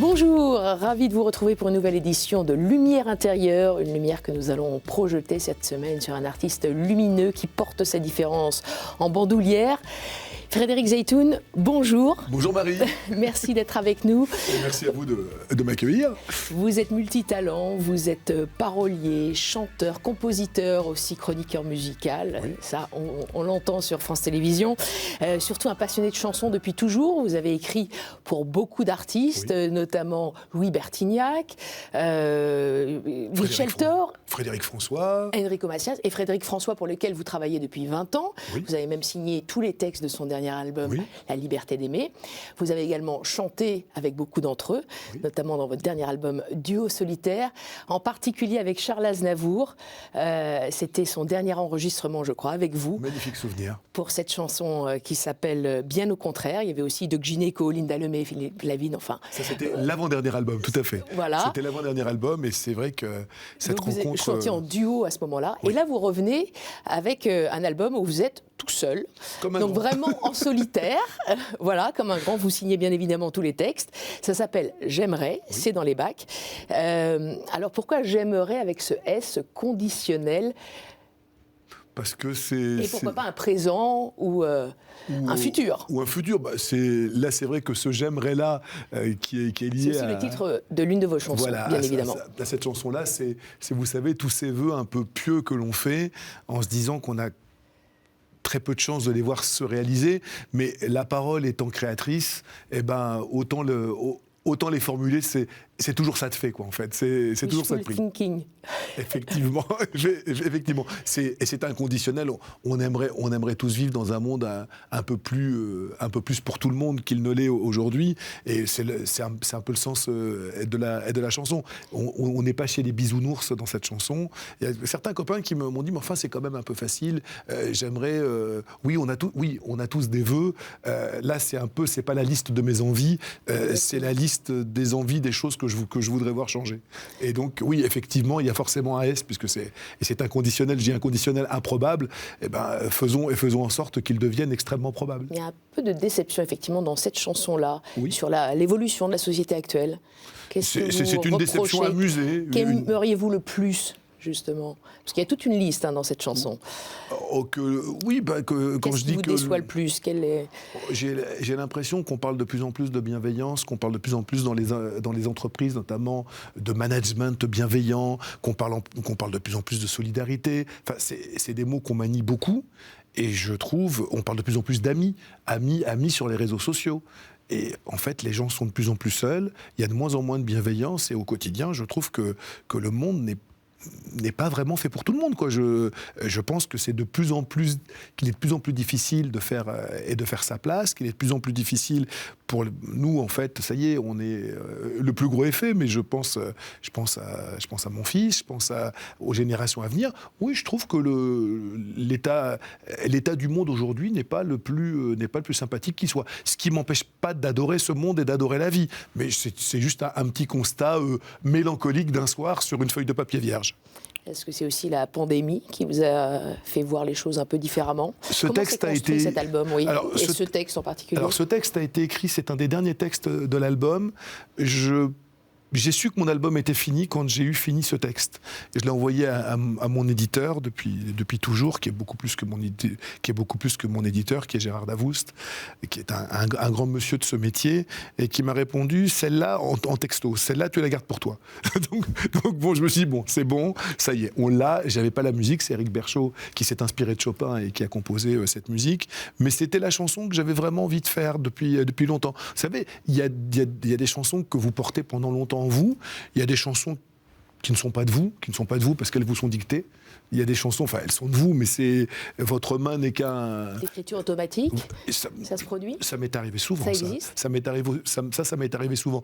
Bonjour, ravi de vous retrouver pour une nouvelle édition de Lumière intérieure, une lumière que nous allons projeter cette semaine sur un artiste lumineux qui porte sa différence en bandoulière. Frédéric Zeytoun, bonjour. Bonjour Marie. Merci d'être avec nous. Et merci à vous de m'accueillir. Vous êtes multitalent, vous êtes parolier, chanteur, compositeur, aussi chroniqueur musical. Oui. Ça, on l'entend sur France Télévisions. Surtout un passionné de chansons depuis toujours. Vous avez écrit pour beaucoup d'artistes, oui, notamment Louis Bertignac, Michel Thor, Frédéric François, Enrico Macias et Frédéric François, pour lequel vous travaillez depuis 20 ans. Oui. Vous avez même signé tous les textes de son dernier album, oui, La liberté d'aimer. Vous avez également chanté avec beaucoup d'entre eux, oui, notamment dans votre dernier album Duo solitaire, en particulier avec Charles Aznavour. C'était son dernier enregistrement, je crois, avec vous. Magnifique souvenir. Pour cette chanson qui s'appelle Bien au contraire. Il y avait aussi Doc Gynéco, Linda Lemay, Philippe Lavigne, enfin... Ça, c'était l'avant-dernier album, tout à fait. Voilà. C'était l'avant-dernier album et c'est vrai que cette rencontre... Vous chantiez en duo à ce moment-là. Oui. Et là, vous revenez avec un album où vous êtes tout seul. Comme un donc grand. Vraiment en solitaire. Voilà, comme un grand. Vous signez bien évidemment tous les textes. Ça s'appelle J'aimerais, oui, c'est dans les bacs. Alors pourquoi J'aimerais avec ce S conditionnel? Parce que c'est... Et pourquoi pas un présent ou un futur? Ou un futur. Bah, là, c'est vrai que ce J'aimerais-là qui est lié c'est aussi le titre de l'une de vos chansons, voilà, bien évidemment. Cette chanson-là, c'est, vous savez, tous ces vœux un peu pieux que l'on fait en se disant qu'on a très peu de chances de les voir se réaliser, mais la parole étant créatrice, eh ben, autant les formuler, c'est toujours ça de fait, quoi, en fait. C'est toujours ça de pris. Thinking. Effectivement, effectivement. C'est inconditionnel. On aimerait tous vivre dans un monde un peu plus pour tout le monde qu'il ne l'est aujourd'hui. Et c'est un peu le sens de la chanson. On n'est pas chez les bisounours dans cette chanson. Il y a certains copains qui m'ont dit, mais enfin, c'est quand même un peu facile. J'aimerais... oui, on a tous des vœux. Là, c'est pas la liste de mes envies. C'est la liste des envies, des choses que je voudrais voir changer. Et donc, oui, effectivement, il y a forcément un S, puisque c'est inconditionnel, j'ai un conditionnel improbable, et ben, faisons en sorte qu'il devienne extrêmement probable. Il y a un peu de déception, effectivement, dans cette chanson-là, oui, sur l'évolution de la société actuelle. C'est une déception amusée. Qu'aimeriez-vous le plus, justement? Parce qu'il y a toute une liste dans cette chanson. Oui, quand je dis que... Qu'est-ce qui vous déçoit le plus? J'ai l'impression qu'on parle de plus en plus de bienveillance, qu'on parle de plus en plus dans les entreprises, notamment de management bienveillant, qu'on parle de plus en plus de solidarité. Enfin, c'est des mots qu'on manie beaucoup. Et je trouve, on parle de plus en plus d'amis sur les réseaux sociaux. Et en fait, les gens sont de plus en plus seuls, il y a de moins en moins de bienveillance, et au quotidien, je trouve que le monde n'est pas vraiment fait pour tout le monde, quoi. Je pense que qu'il est de plus en plus difficile de faire sa place, qu'il est de plus en plus difficile pour nous, en fait, ça y est, on est le plus gros effet, mais je pense à mon fils, je pense aux générations à venir. Oui, je trouve que l'état du monde aujourd'hui n'est pas le plus sympathique qui soit. Ce qui m'empêche pas d'adorer ce monde et d'adorer la vie, mais c'est juste un petit constat mélancolique d'un soir sur une feuille de papier vierge. Est-ce que c'est aussi la pandémie qui vous a fait voir les choses un peu différemment? Ce texte a été... cet album, oui. Alors, et ce texte en particulier? Alors, ce texte a été écrit, c'est un des derniers textes de l'album. J'ai su que mon album était fini quand j'ai fini ce texte. Et je l'ai envoyé à mon éditeur depuis toujours, qui est beaucoup plus que mon éditeur, qui est Gérard Davoust, qui est un grand monsieur de ce métier, et qui m'a répondu, celle-là, en texto, celle-là, tu la gardes pour toi. donc bon, je me suis dit, bon, c'est bon, ça y est, on l'a. J'avais pas la musique, c'est Éric Berchot qui s'est inspiré de Chopin et qui a composé cette musique. Mais c'était la chanson que j'avais vraiment envie de faire depuis longtemps. Vous savez, il y a des chansons que vous portez pendant longtemps en vous. Il y a des chansons qui ne sont pas de vous parce qu'elles vous sont dictées. Il y a des chansons, enfin elles sont de vous, mais votre main n'est qu'un... L'écriture automatique, ça se produit? Ça m'est arrivé souvent. Ça existe? Ça m'est arrivé souvent.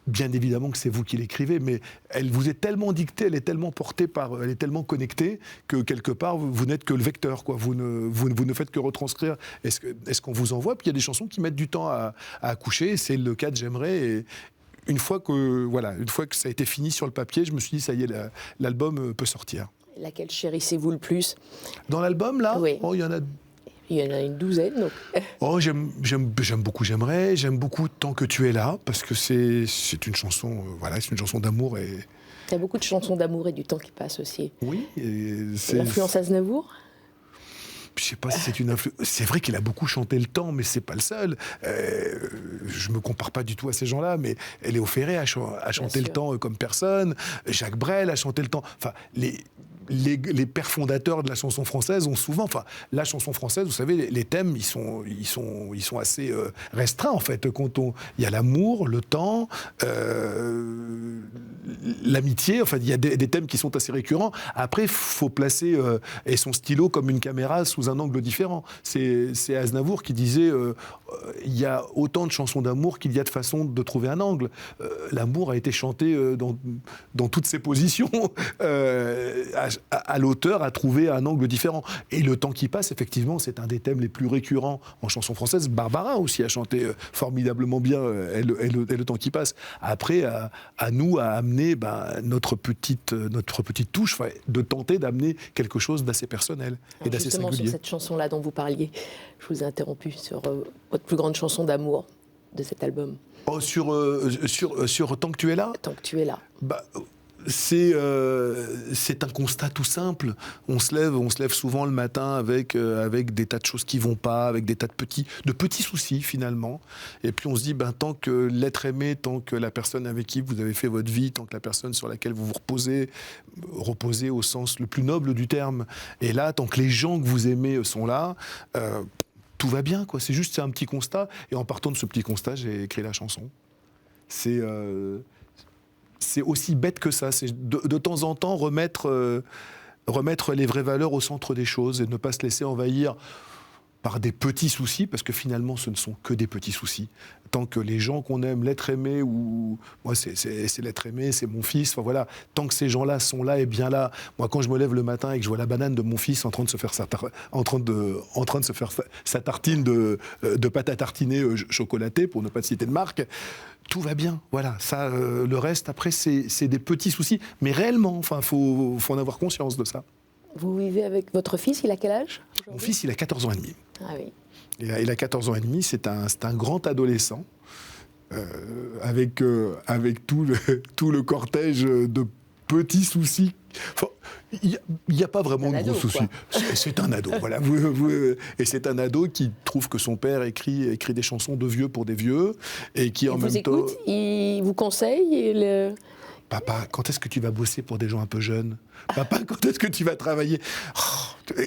Bien évidemment que c'est vous qui l'écrivez, mais elle vous est tellement dictée, elle est tellement portée elle est tellement connectée que quelque part vous n'êtes que le vecteur, quoi. Vous ne faites que retranscrire est-ce qu'on vous envoie. Puis il y a des chansons qui mettent du temps à accoucher, c'est le cas de J'aimerais. Et une fois que ça a été fini sur le papier, je me suis dit ça y est, l'album peut sortir. Laquelle chérissez-vous le plus? Dans l'album, là, oui. Il y en a Il y en a une douzaine, donc. Oh, j'aime beaucoup J'aimerais, j'aime beaucoup Tant que tu es là, parce que c'est une chanson, voilà, c'est une chanson d'amour et... Il y a beaucoup de chansons d'amour et du temps qui passe aussi. Oui. C'est l'influence Aznavour? Je sais pas si c'est une influence. C'est vrai qu'il a beaucoup chanté le temps, mais c'est pas le seul. Je me compare pas du tout à ces gens-là, mais Léo Ferré a chanté le temps comme personne. Jacques Brel a chanté le temps. Enfin, les pères fondateurs de la chanson française ont souvent, enfin, la chanson française, vous savez, les thèmes, ils sont assez restreints en fait. Il y a l'amour, le temps, l'amitié. Enfin, il y a des thèmes qui sont assez récurrents. Après, faut placer et son stylo comme une caméra sous un angle différent. C'est Aznavour qui disait il y a autant de chansons d'amour qu'il y a de façons de trouver un angle. L'amour a été chanté dans toutes ses positions. À l'auteur à trouver un angle différent. Et le temps qui passe, effectivement, c'est un des thèmes les plus récurrents en chanson française. Barbara aussi a chanté formidablement bien et le temps qui passe. Après, à nous à amener notre petite touche, de tenter d'amener quelque chose d'assez personnel et d'assez singulier. Justement, sur cette chanson-là dont vous parliez, je vous ai interrompu sur votre plus grande chanson d'amour de cet album. Oh, sur Tant que tu es là ? Tant que tu es là. C'est un constat tout simple. On se lève souvent le matin avec des tas de choses qui vont pas, avec des tas de petits soucis finalement. Et puis on se dit, tant que l'être aimé, tant que la personne avec qui vous avez fait votre vie, tant que la personne sur laquelle vous vous reposez au sens le plus noble du terme, et là, tant que les gens que vous aimez sont là, tout va bien, quoi. C'est un petit constat. Et en partant de ce petit constat, j'ai écrit la chanson. C'est aussi bête que ça. C'est de temps en temps remettre les vraies valeurs au centre des choses et ne pas se laisser envahir par des petits soucis, parce que finalement, ce ne sont que des petits soucis. Tant que les gens qu'on aime, l'être aimé, ou moi, c'est l'être aimé, c'est mon fils, enfin voilà, tant que ces gens-là sont là et bien là, moi, quand je me lève le matin et que je vois la banane de mon fils en train de se faire sa tartine de pâte à tartiner chocolatée, pour ne pas citer de marque, tout va bien, voilà. Ça, le reste, après, c'est des petits soucis, mais réellement, enfin, faut en avoir conscience de ça. Vous vivez avec votre fils, il a quel âge aujourd'hui ? Mon fils, il a 14 ans et demi. Ah oui. Il a 14 ans et demi, c'est un grand adolescent, avec tout le cortège de petits soucis. Enfin, il n'y a pas vraiment de gros soucis. C'est un ado, voilà. Et c'est un ado qui trouve que son père écrit des chansons de vieux pour des vieux, et qui en même temps... Il vous conseille Papa, quand est-ce que tu vas bosser pour des gens un peu jeunes ? Papa, quand est-ce que tu vas travailler ?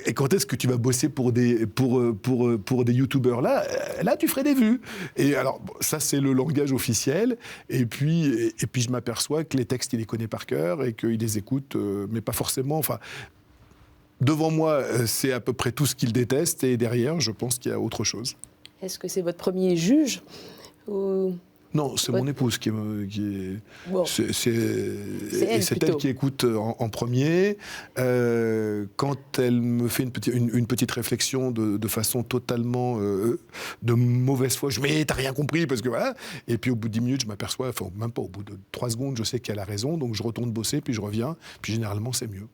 Et quand est-ce que tu vas bosser pour des youtubeurs ? Là, tu ferais des vues. Et alors, ça, c'est le langage officiel. Et puis je m'aperçois que les textes, il les connaît par cœur et qu'il les écoute, mais pas forcément. Enfin, devant moi, c'est à peu près tout ce qu'il déteste. Et derrière, je pense qu'il y a autre chose. Est-ce que c'est votre premier juge ou... Non, c'est mon épouse qui est... Bon. C'est elle qui écoute en premier. Quand elle me fait une petite réflexion de façon totalement de mauvaise foi, je dis « mais t'as rien compris » parce que voilà. Et puis au bout de 10 minutes, je m'aperçois, enfin même pas, au bout de 3 secondes, je sais qu'elle a raison, donc je retourne bosser, puis je reviens, puis généralement c'est mieux.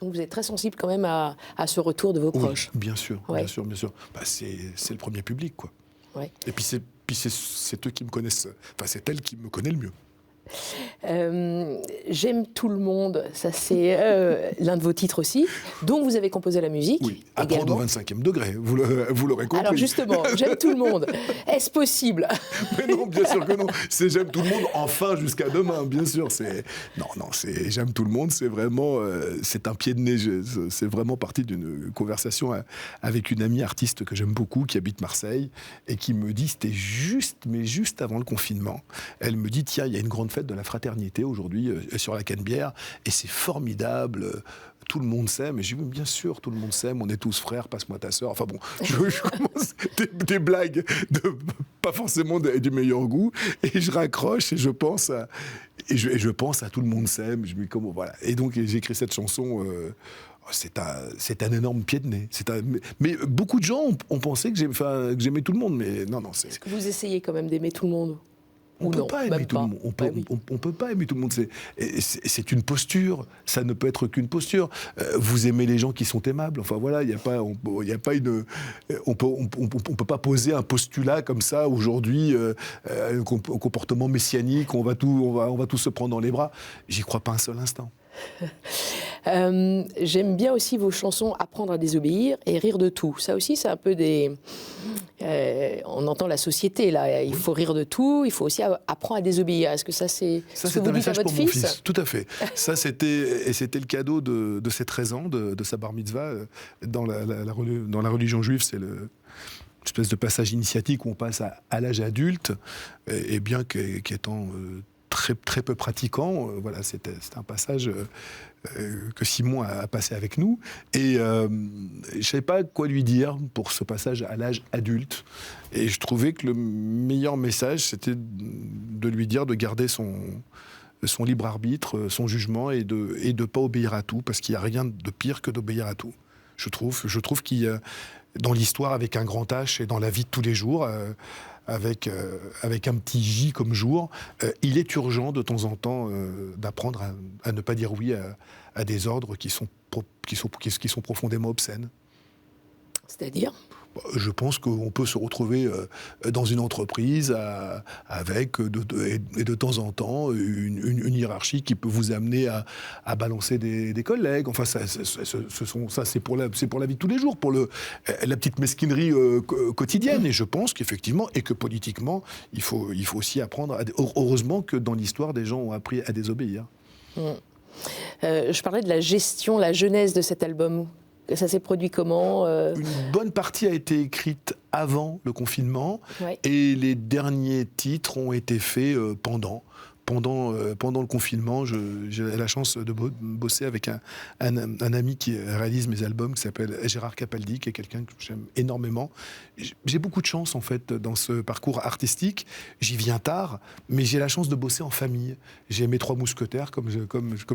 Donc vous êtes très sensible quand même à ce retour de vos proches. Bien sûr, ouais. bien sûr. C'est le premier public, quoi. Ouais. Et puis c'est eux qui me connaissent, enfin c'est elle qui me connaît le mieux. J'aime tout le monde, ça c'est l'un de vos titres aussi, dont vous avez composé la musique. Oui, à prendre au 25e degré, vous l'aurez compris. Alors justement, j'aime tout le monde. Est-ce possible ? Mais non, bien sûr que non. C'est j'aime tout le monde, enfin jusqu'à demain, bien sûr. Non, c'est j'aime tout le monde, c'est vraiment, c'est un pied de nez. C'est vraiment parti d'une conversation avec une amie artiste que j'aime beaucoup, qui habite Marseille, et qui me dit, c'était juste avant le confinement, elle me dit, tiens, il y a une grande fête de la fraternité aujourd'hui sur la Canebière, et c'est formidable, tout le monde s'aime. Et je dis, bien sûr, tout le monde s'aime, on est tous frères, passe-moi ta sœur. Enfin bon, je commence des blagues pas forcément du meilleur goût, et je raccroche et je pense à tout le monde s'aime. Je me dis, comment, voilà. Et donc j'ai écrit cette chanson. C'est un énorme pied de nez. Mais beaucoup de gens ont pensé que j'aimais tout le monde, mais non. Est-ce que vous essayez quand même d'aimer tout le monde ? On ne peut pas aimer tout le monde. On peut pas aimer tout le monde. C'est une posture. Ça ne peut être qu'une posture. Vous aimez les gens qui sont aimables. Enfin voilà, il y a pas une. On peut pas poser un postulat comme ça aujourd'hui, un comportement messianique. On va tous se prendre dans les bras. J'y crois pas un seul instant. J'aime bien aussi vos chansons Apprendre à désobéir et Rire de tout. Ça aussi, c'est un peu des... on entend la société, là. Il faut rire de tout, il faut aussi apprendre à désobéir. Est-ce que ça, c'est ce que vous dites à votre fils ? Tout à fait. Ça, c'était le cadeau de ses 13 ans, de sa bar mitzvah. Dans la religion juive, c'est une espèce de passage initiatique où on passe à l'âge adulte, et bien qu'étant... très, très peu pratiquant, voilà, c'était un passage que Simon a passé avec nous, et je ne savais pas quoi lui dire pour ce passage à l'âge adulte, et je trouvais que le meilleur message, c'était de lui dire de garder son libre arbitre, son jugement, et de pas obéir à tout, parce qu'il n'y a rien de pire que d'obéir à tout. Je trouve qu'il y a, dans l'histoire avec un grand H et dans la vie de tous les jours, avec un petit J comme jour, il est urgent de temps en temps d'apprendre à ne pas dire oui à des ordres qui sont profondément obscènes. C'est-à-dire ? Je pense qu'on peut se retrouver dans une entreprise avec de temps en temps une hiérarchie qui peut vous amener à balancer des collègues. Enfin, ça c'est pour la vie de tous les jours, pour la petite mesquinerie quotidienne. Et je pense qu'effectivement, et que politiquement, il faut aussi apprendre. Heureusement que dans l'histoire, des gens ont appris à désobéir. Je parlais de la gestion, la genèse de cet album. Ça s'est produit comment ? Une bonne partie a été écrite avant le confinement, ouais. Et les derniers titres ont été faits pendant le confinement. J'ai la chance de bosser avec un ami qui réalise mes albums, qui s'appelle Gérard Capaldi, qui est quelqu'un que j'aime énormément. J'ai beaucoup de chance, en fait, dans ce parcours artistique. J'y viens tard, mais j'ai la chance de bosser en famille. J'ai mes 3 mousquetaires, comme je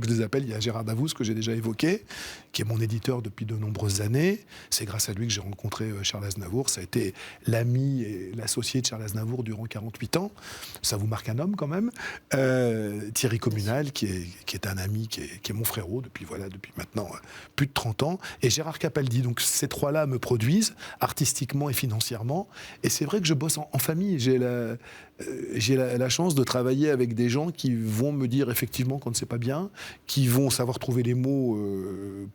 les appelle. Il y a Gérard Davoust, que j'ai déjà évoqué, qui est mon éditeur depuis de nombreuses années. C'est grâce à lui que j'ai rencontré Charles Aznavour. Ça a été l'ami et l'associé de Charles Aznavour durant 48 ans. Ça vous marque un homme, quand même. Thierry Communal, qui est un ami, qui est mon frérot depuis maintenant plus de 30 ans, et Gérard Capaldi. Donc ces 3-là me produisent artistiquement et financièrement, et c'est vrai que je bosse en famille. J'ai la chance de travailler avec des gens qui vont me dire effectivement quand c'est pas bien, qui vont savoir trouver les mots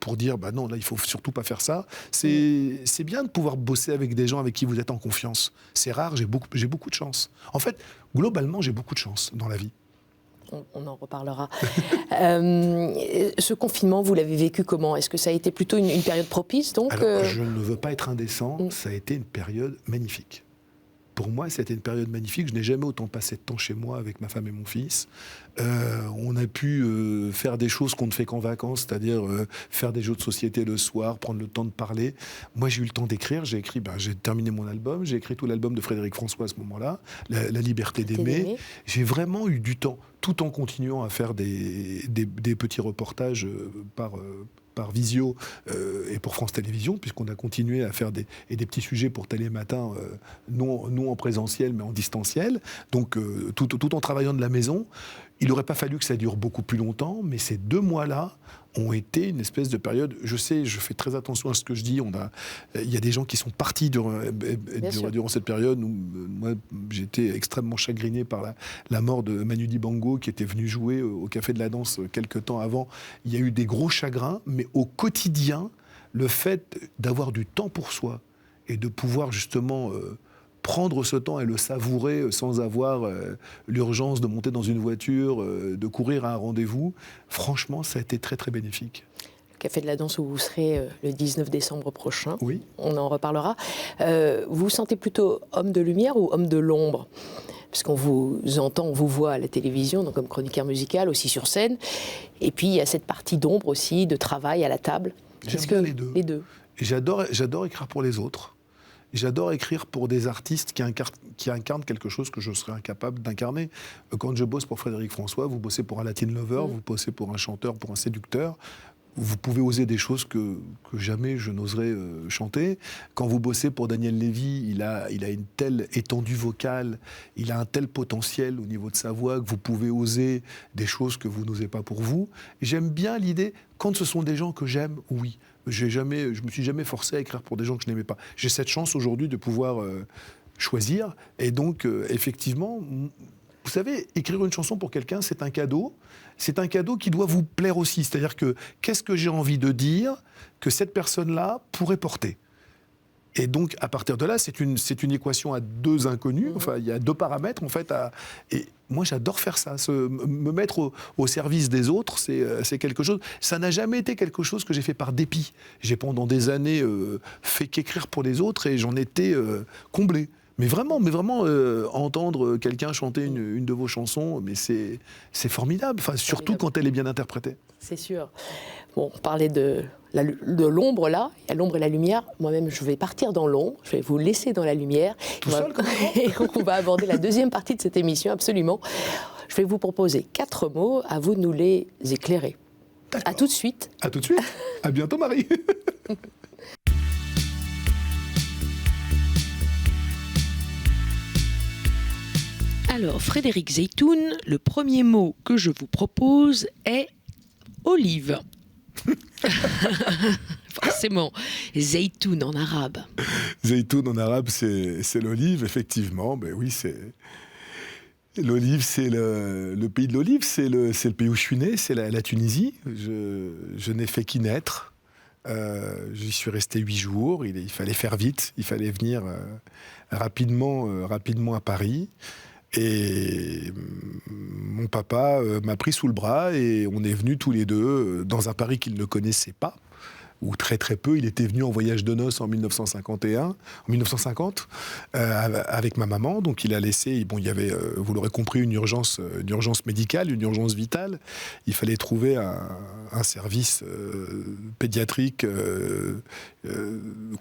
pour dire bah non, là il faut surtout pas faire ça. C'est bien de pouvoir bosser avec des gens avec qui vous êtes en confiance. C'est rare, j'ai beaucoup de chance. En fait, globalement, j'ai beaucoup de chance dans la vie. On en reparlera. Ce confinement, vous l'avez vécu comment ? Est-ce que ça a été plutôt une période propice donc, Alors, je ne veux pas être indécent, ça a été une période magnifique. Pour moi, c'était une période magnifique. Je n'ai jamais autant passé de temps chez moi avec ma femme et mon fils. On a pu faire des choses qu'on ne fait qu'en vacances, c'est-à-dire faire des jeux de société le soir, prendre le temps de parler. Moi, j'ai eu le temps d'écrire. J'ai terminé mon album. J'ai écrit tout l'album de Frédéric François à ce moment-là, La liberté d'aimer. J'ai vraiment eu du temps, tout en continuant à faire des petits reportages par visio et pour France Télévisions, puisqu'on a continué à faire des petits sujets pour Télématin, non en présentiel, mais en distanciel. Donc, tout en travaillant de la maison. Il n'aurait pas fallu que ça dure beaucoup plus longtemps, mais ces 2 mois-là ont été une espèce de période... Je sais, je fais très attention à ce que je dis. Il y a des gens qui sont partis durant cette période. Moi, j'étais extrêmement chagriné par la mort de Manu Dibango, qui était venu jouer au Café de la Danse quelques temps avant. Il y a eu des gros chagrins, mais au quotidien, le fait d'avoir du temps pour soi et de pouvoir justement... prendre ce temps et le savourer sans avoir l'urgence de monter dans une voiture, de courir à un rendez-vous, franchement, ça a été très, très bénéfique. Le Café de la Danse où vous serez le 19 décembre prochain. Oui. On en reparlera. Vous vous sentez plutôt homme de lumière ou homme de l'ombre ? Parce qu'on vous entend, on vous voit à la télévision, donc comme chroniqueur musical, aussi sur scène. Et puis, il y a cette partie d'ombre aussi, de travail à la table. J'aime bien les deux. J'adore écrire pour les autres. J'adore écrire pour des artistes qui incarnent quelque chose que je serais incapable d'incarner. Quand je bosse pour Frédéric François, vous bossez pour un Latin lover, vous bossez pour un chanteur, pour un séducteur. vous pouvez oser des choses que jamais je n'oserais chanter. Quand vous bossez pour Daniel Lévy, il a une telle étendue vocale, il a un tel potentiel au niveau de sa voix que vous pouvez oser des choses que vous n'osez pas pour vous. Et j'aime bien l'idée, quand ce sont des gens que j'aime, oui. Je me suis jamais forcé à écrire pour des gens que je n'aimais pas. J'ai cette chance aujourd'hui de pouvoir choisir. Et donc, effectivement, vous savez, écrire une chanson pour quelqu'un, c'est un cadeau. C'est un cadeau qui doit vous plaire aussi. C'est-à-dire que qu'est-ce que j'ai envie de dire que cette personne-là pourrait porter ? Et donc, à partir de là, c'est une équation à deux inconnus. Enfin, il y a deux paramètres, en fait. Et moi, j'adore faire ça. Me mettre au service des autres, c'est quelque chose... Ça n'a jamais été quelque chose que j'ai fait par dépit. J'ai, pendant des années, fait qu'écrire pour les autres et j'en étais comblé. Mais vraiment, entendre quelqu'un chanter une de vos chansons, mais c'est formidable. Enfin, surtout quand elle est bien interprétée. C'est sûr. Bon, on parlait de l'ombre là, il y a l'ombre et la lumière. Moi-même, je vais partir dans l'ombre, je vais vous laisser dans la lumière. Tout seul, quand même. Et on va aborder la deuxième partie de cette émission, absolument. Je vais vous proposer 4 mots, à vous de nous les éclairer. D'accord. À tout de suite. À tout de suite. À bientôt, Marie. Alors, Frédéric Zeytoun, le premier mot que je vous propose est olive. Forcément, Zeytoun en arabe. Zeytoun en arabe, c'est l'olive, effectivement. Ben oui, l'olive, c'est le pays de l'olive, c'est le pays où je suis né, c'est la Tunisie. Je n'ai fait qu'y naître. J'y suis resté 8 jours. Il fallait faire vite, il fallait venir rapidement à Paris. Et mon papa m'a pris sous le bras et on est venus tous les deux dans un Paris qu'il ne connaissait pas, ou très très peu. Il était venu en voyage de noces en 1950, avec ma maman. Donc il a laissé, bon, il y avait, vous l'aurez compris, une urgence médicale, une urgence vitale. Il fallait trouver un service pédiatrique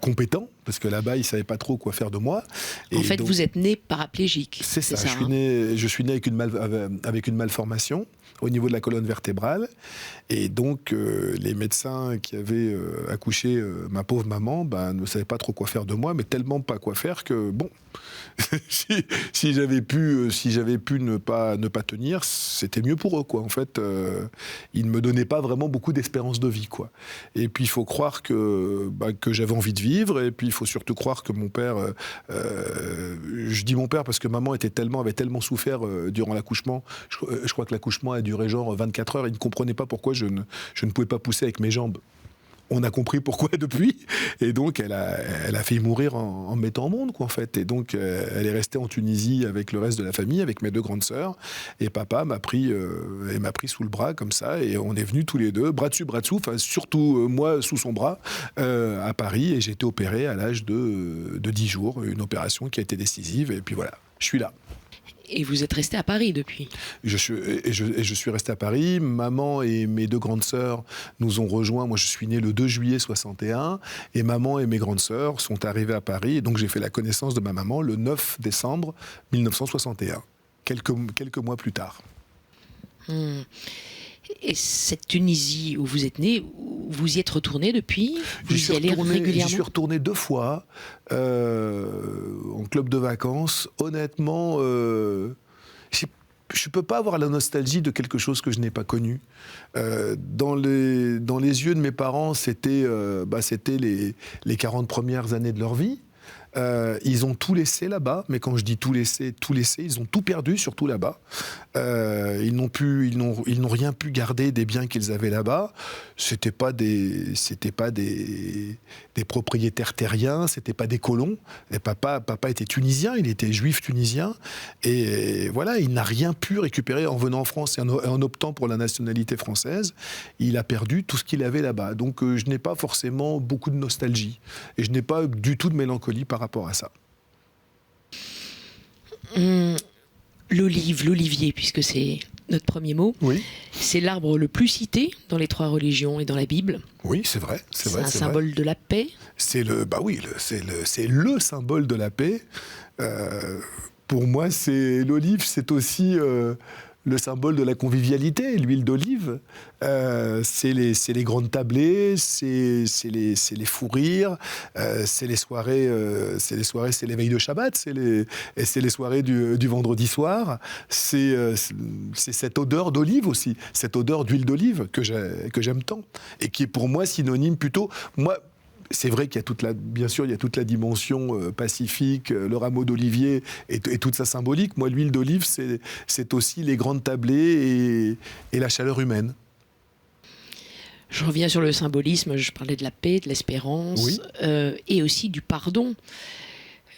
compétent, parce que là-bas, il ne savait pas trop quoi faire de moi. En fait, donc, vous êtes né paraplégique. C'est ça, je suis né avec une malformation au niveau de la colonne vertébrale. Et donc, les médecins qui avaient accouché ma pauvre maman ne savaient pas trop quoi faire de moi, mais tellement pas quoi faire que, bon, si j'avais pu ne pas tenir, c'était mieux pour eux, quoi. En fait, ils ne me donnaient pas vraiment beaucoup d'espérance de vie, quoi. Et puis, il faut croire que j'avais envie de vivre, et puis il faut surtout croire que mon père... je dis mon père parce que maman avait tellement souffert durant l'accouchement. Je crois que l'accouchement a duré genre 24 heures. Il ne comprenait pas pourquoi je ne pouvais pas pousser avec mes jambes. On a compris pourquoi depuis, et donc elle a failli mourir en me mettant au monde, quoi, en fait. Et donc elle est restée en Tunisie avec le reste de la famille, avec mes 2 grandes sœurs, et papa m'a pris sous le bras comme ça, et on est venus tous les deux, bras dessus, enfin surtout moi sous son bras, à Paris, et j'ai été opéré à l'âge de 10 jours, une opération qui a été décisive, et puis voilà, je suis là. Et vous êtes resté à Paris depuis ? Je suis resté à Paris. Maman et mes 2 grandes sœurs nous ont rejoints. Moi, je suis né le 2 juillet 61. Et maman et mes grandes sœurs sont arrivées à Paris. Et donc, j'ai fait la connaissance de ma maman le 9 décembre 1961, quelques mois plus tard. Et cette Tunisie où vous êtes né, vous y êtes retourné depuis ? Vous y allez régulièrement ? J'y suis retourné 2 fois en club de vacances. Honnêtement, je ne peux pas avoir la nostalgie de quelque chose que je n'ai pas connu. Dans les yeux de mes parents, c'était les 40 premières années de leur vie. Ils ont tout laissé là-bas, mais quand je dis tout laissé, ils ont tout perdu, surtout là-bas. Ils n'ont rien pu garder des biens qu'ils avaient là-bas. C'était pas des propriétaires terriens, c'était pas des colons. Et papa était tunisien, il était juif tunisien, et voilà, il n'a rien pu récupérer en venant en France et en optant pour la nationalité française. Il a perdu tout ce qu'il avait là-bas. Donc je n'ai pas forcément beaucoup de nostalgie, et je n'ai pas du tout de mélancolie par rapport à ça. L'olivier, puisque c'est notre premier mot, oui. C'est l'arbre le plus cité dans les 3 religions et dans la Bible. Oui, c'est vrai. C'est un symbole de la paix. C'est le symbole de la paix. Pour moi, l'olive, c'est aussi le symbole de la convivialité, l'huile d'olive. C'est les grandes tablées, c'est les fous rires, c'est les soirées, c'est les veilles de Shabbat, c'est les soirées du vendredi soir. C'est cette odeur d'olive aussi, cette odeur d'huile d'olive que j'aime tant et qui est pour moi synonyme plutôt. C'est vrai qu'il y a bien sûr, il y a toute la dimension pacifique, le rameau d'olivier et toute sa symbolique. Moi, l'huile d'olive, c'est aussi les grandes tablées et la chaleur humaine. Je reviens sur le symbolisme, je parlais de la paix, de l'espérance, oui. Et aussi du pardon.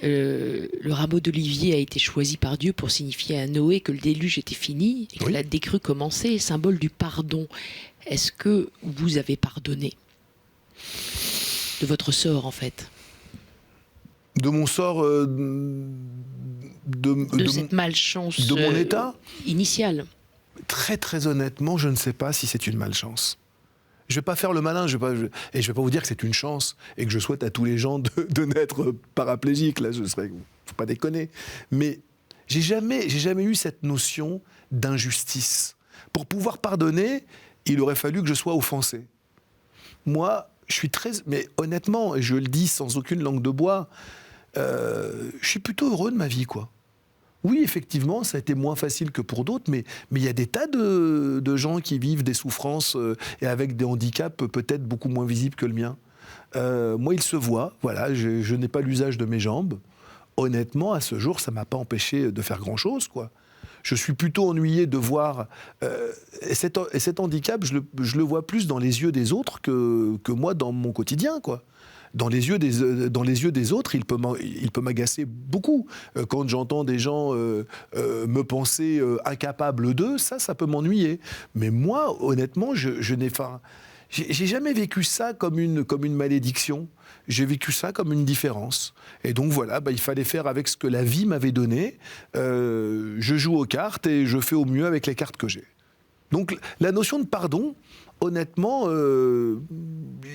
Le rameau d'olivier a été choisi par Dieu pour signifier à Noé que le déluge était fini et que la décrue commençait, symbole du pardon. Est-ce que vous avez pardonné de votre sort, en fait? De mon sort, de cette malchance de mon état initiale. Très très honnêtement, je ne sais pas si c'est une malchance. Je ne vais pas faire le malin, et je ne vais pas vous dire que c'est une chance et que je souhaite à tous les gens de naître paraplégiques. Là, faut pas déconner. Mais j'ai jamais eu cette notion d'injustice. Pour pouvoir pardonner, il aurait fallu que je sois offensé. Moi, je suis mais honnêtement, et je le dis sans aucune langue de bois, je suis plutôt heureux de ma vie, quoi. Oui, effectivement, ça a été moins facile que pour d'autres, mais il y a des tas de gens qui vivent des souffrances et avec des handicaps peut-être beaucoup moins visibles que le mien. Moi, il se voit, voilà, je n'ai pas l'usage de mes jambes. Honnêtement, à ce jour, ça ne m'a pas empêché de faire grand-chose, quoi. Je suis plutôt ennuyé de voir... et cet handicap, je le vois plus dans les yeux des autres que moi dans mon quotidien, quoi. Dans les yeux des autres, il peut m'agacer beaucoup. Quand j'entends des gens me penser incapable d'eux, ça peut m'ennuyer. Mais moi, honnêtement, je n'ai... J'ai jamais vécu ça comme une malédiction. J'ai vécu ça comme une différence. Et donc voilà, il fallait faire avec ce que la vie m'avait donné. Je joue aux cartes et je fais au mieux avec les cartes que j'ai. Donc la notion de pardon, honnêtement,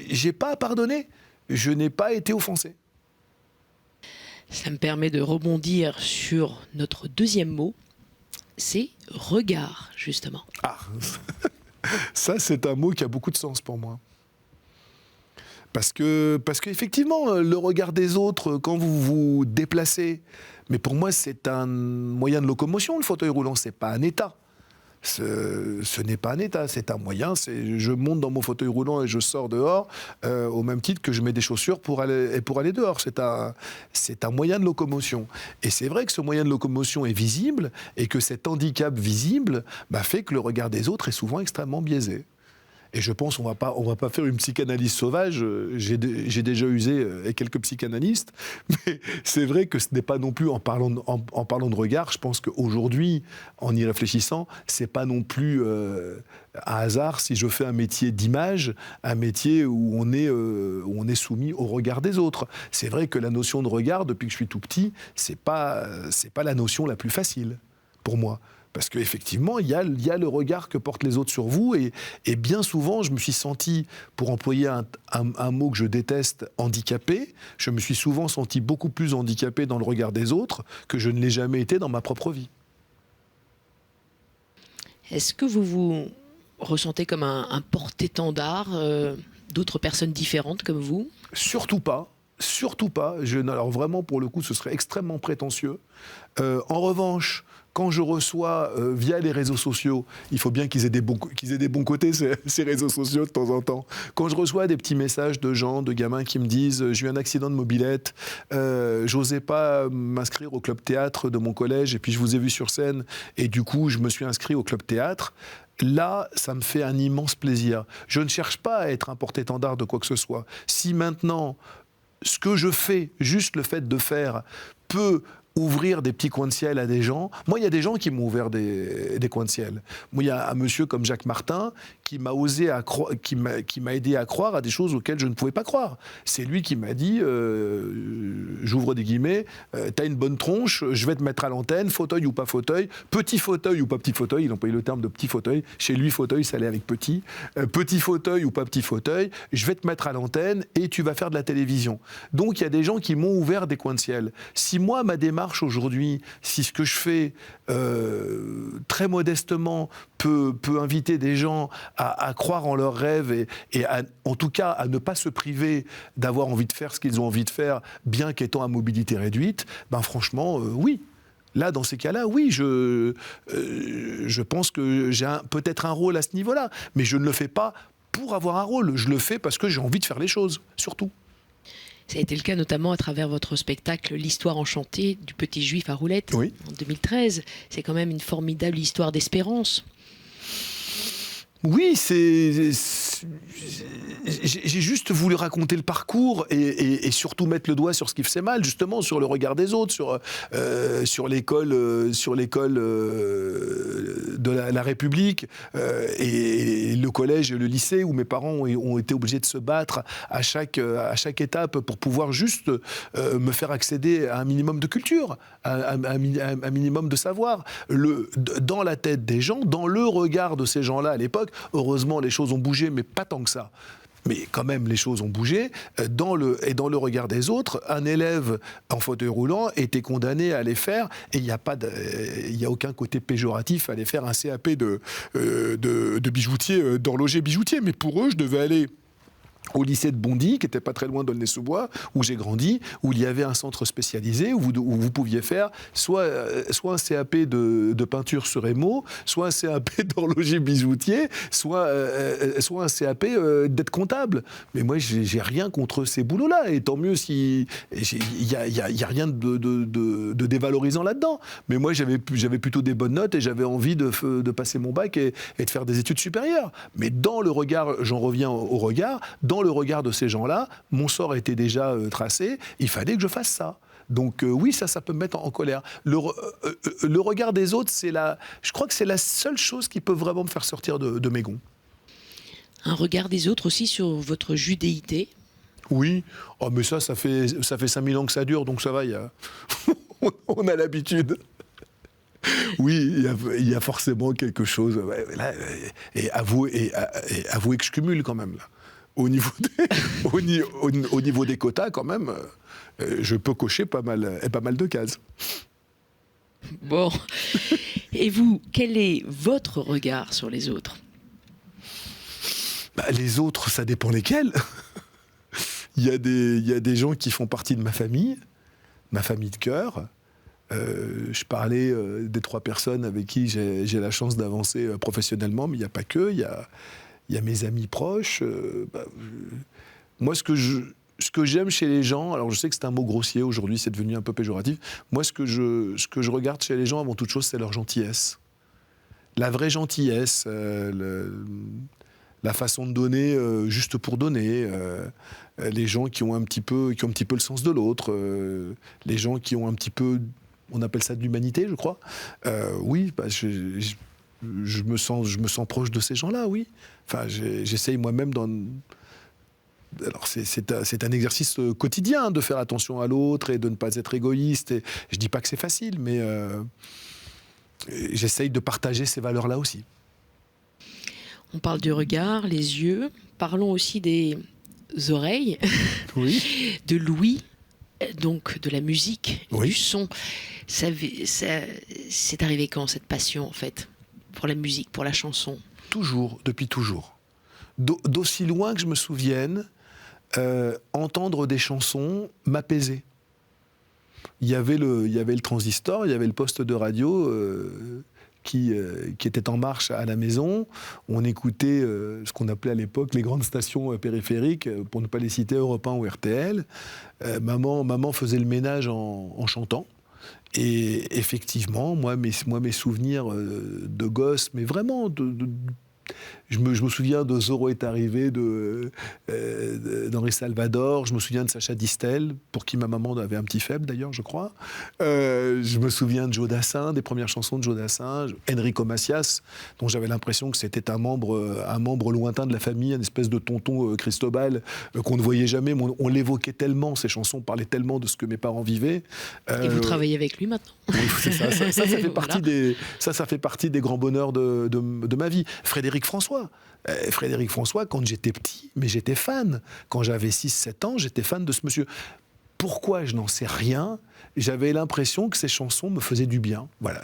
j'ai pas à pardonner. Je n'ai pas été offensé. Ça me permet de rebondir sur notre deuxième mot, c'est regard, justement. Ah, ça c'est un mot qui a beaucoup de sens pour moi. Parce qu'effectivement, le regard des autres, quand vous vous déplacez, mais pour moi c'est un moyen de locomotion, le fauteuil roulant, c'est pas un état. Ce n'est pas un état, c'est un moyen. Je monte dans mon fauteuil roulant et je sors dehors, au même titre que je mets des chaussures pour aller dehors. C'est un moyen de locomotion. Et c'est vrai que ce moyen de locomotion est visible et que cet handicap visible fait que le regard des autres est souvent extrêmement biaisé. Et je pense qu'on va pas faire une psychanalyse sauvage. J'ai déjà usé avec quelques psychanalystes, mais c'est vrai que ce n'est pas non plus en parlant de regard. Je pense qu'aujourd'hui, en y réfléchissant, c'est pas non plus un hasard si je fais un métier d'image, un métier où on est soumis au regard des autres. C'est vrai que la notion de regard, depuis que je suis tout petit, c'est pas la notion la plus facile pour moi. Parce qu'effectivement, il y a le regard que portent les autres sur vous. Et bien souvent, je me suis senti, pour employer un mot que je déteste, handicapé. Je me suis souvent senti beaucoup plus handicapé dans le regard des autres que je ne l'ai jamais été dans ma propre vie. Est-ce que vous vous ressentez comme un porte-étendard d'autres personnes différentes comme vous ? Surtout pas. Surtout pas. Alors vraiment, pour le coup, ce serait extrêmement prétentieux. En revanche, quand je reçois via les réseaux sociaux, il faut bien qu'ils aient des bons côtés, ces réseaux sociaux, de temps en temps. Quand je reçois des petits messages de gens, de gamins qui me disent « j'ai eu un accident de mobilette, j'osais pas m'inscrire au club théâtre de mon collège, et puis je vous ai vu sur scène, et du coup, je me suis inscrit au club théâtre », là, ça me fait un immense plaisir. Je ne cherche pas à être un porte-étendard de quoi que ce soit. Si maintenant, ce que je fais, juste le fait de faire, peut ouvrir des petits coins de ciel à des gens. Moi, il y a des gens qui m'ont ouvert des coins de ciel. Moi, il y a un monsieur comme Jacques Martin qui m'a aidé à croire à des choses auxquelles je ne pouvais pas croire. C'est lui qui m'a dit, j'ouvre des guillemets, t'as une bonne tronche, je vais te mettre à l'antenne, fauteuil ou pas fauteuil, petit fauteuil ou pas petit fauteuil, il employait le terme de petit fauteuil, chez lui fauteuil ça allait avec petit, petit fauteuil ou pas petit fauteuil, je vais te mettre à l'antenne et tu vas faire de la télévision. Donc il y a des gens qui m'ont ouvert des coins de ciel. Si moi, ma démarche marche aujourd'hui, si ce que je fais très modestement peut inviter des gens à croire en leurs rêves et en tout cas à ne pas se priver d'avoir envie de faire ce qu'ils ont envie de faire, bien qu'étant à mobilité réduite, ben franchement, oui. Là, dans ces cas-là, oui, je pense que j'ai peut-être un rôle à ce niveau-là, mais je ne le fais pas pour avoir un rôle. Je le fais parce que j'ai envie de faire les choses, surtout. Ça a été le cas notamment à travers votre spectacle L'Histoire enchantée du petit juif à roulettes oui. en 2013. C'est quand même une formidable histoire d'espérance. Oui, j'ai juste voulu raconter le parcours et surtout mettre le doigt sur ce qui faisait mal, justement, sur le regard des autres, sur l'école de la République et le collège et le lycée où mes parents ont été obligés de se battre à chaque étape pour pouvoir juste me faire accéder à un minimum de culture, à un minimum de savoir. Dans la tête des gens, dans le regard de ces gens-là à l'époque, heureusement, les choses ont bougé, mais pas tant que ça. Mais quand même, les choses ont bougé. Dans le regard des autres, un élève en fauteuil roulant était condamné à aller faire, et il n'y a aucun côté péjoratif à aller faire un CAP de bijoutier, d'horloger bijoutier. Mais pour eux, je devais aller au lycée de Bondy, qui n'était pas très loin d'Aulnay-sous-Bois, où j'ai grandi, où il y avait un centre spécialisé, où vous pouviez faire soit un CAP de peinture sur émaux, soit un CAP d'horloger bijoutier, soit un CAP d'être comptable. Mais moi, j'ai rien contre ces boulots-là, et tant mieux si... Il y a rien de dévalorisant là-dedans. Mais moi, j'avais plutôt des bonnes notes, et j'avais envie de passer mon bac et de faire des études supérieures. Mais dans le regard, j'en reviens au regard, dans le regard de ces gens-là, mon sort était déjà tracé, il fallait que je fasse ça. Donc oui, ça peut me mettre en colère. Le regard des autres, je crois que c'est la seule chose qui peut vraiment me faire sortir de mes gonds. Un regard des autres aussi sur votre judéité. Oui, oh, mais ça fait 5000 ans que ça dure, donc ça va, on a l'habitude. Oui, il y a forcément quelque chose. Là, et avouez que je cumule quand même, là. Au niveau des quotas, quand même, je peux cocher pas mal de cases. Bon. Et vous, quel est votre regard sur les autres ? Les autres, ça dépend lesquels. Il y a des gens qui font partie de ma famille de cœur. Je parlais des 3 personnes avec qui j'ai la chance d'avancer professionnellement, mais il n'y a pas que. Il y a mes amis proches. Moi, ce que j'aime chez les gens, alors je sais que c'est un mot grossier aujourd'hui, c'est devenu un peu péjoratif. Moi, ce que je regarde chez les gens, avant toute chose, c'est leur gentillesse. La vraie gentillesse, la façon de donner juste pour donner. Les gens qui ont un petit peu le sens de l'autre. Les gens qui ont un petit peu, on appelle ça de l'humanité, je crois. Oui, je me sens proche de ces gens-là, oui. Enfin, j'essaye moi-même Alors, c'est un exercice quotidien de faire attention à l'autre et de ne pas être égoïste. Et je dis pas que c'est facile, mais j'essaye de partager ces valeurs-là aussi. On parle du regard, les yeux. Parlons aussi des oreilles, oui. de l'ouïe, donc de la musique, oui. du son. C'est arrivé quand, cette passion, en fait, pour la musique, pour la chanson ? Toujours, depuis toujours. D'aussi loin que je me souvienne, entendre des chansons m'apaisait. Il y avait le transistor, il y avait le poste de radio qui était en marche à la maison. On écoutait ce qu'on appelait à l'époque les grandes stations périphériques, pour ne pas les citer, Europe 1 ou RTL. Maman faisait le ménage en chantant. Et effectivement, moi mes souvenirs de gosse, mais vraiment je me souviens de Zorro est arrivé d'Henri Salvador. Je me souviens de Sacha Distel, pour qui ma maman avait un petit faible d'ailleurs, je crois. Je me souviens de Joe Dassin, des premières chansons de Joe Dassin. Enrico Macias, dont j'avais l'impression que c'était un membre lointain de la famille, une espèce de tonton Cristobal qu'on ne voyait jamais. Mais on l'évoquait tellement, ces chansons parlaient tellement de ce que mes parents vivaient. Et vous travaillez avec lui maintenant ? Oui, c'est ça. Ça fait partie voilà. ça fait partie des grands bonheurs de ma vie. Frédéric François, quand j'étais petit, mais j'étais fan. Quand j'avais 6-7 ans, j'étais fan de ce monsieur. Pourquoi, je n'en sais rien. J'avais l'impression que ces chansons me faisaient du bien. Voilà,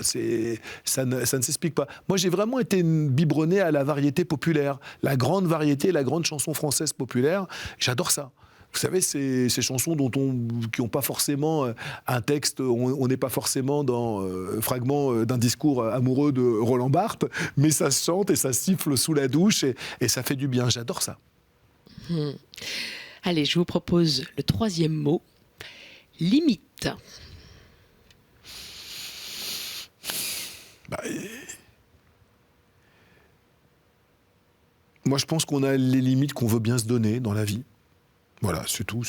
ça ne s'explique pas. Moi, j'ai vraiment été biberonné à la variété populaire, la grande variété, la grande chanson française populaire. J'adore ça. Vous savez, ces chansons qui n'ont pas forcément un texte, on n'est pas forcément dans fragment d'un discours amoureux de Roland Barthes, mais ça se chante et ça siffle sous la douche et ça fait du bien. J'adore ça. Allez, je vous propose le 3e mot. Limite. Moi, je pense qu'on a les limites qu'on veut bien se donner dans la vie. Voilà, c'est tout.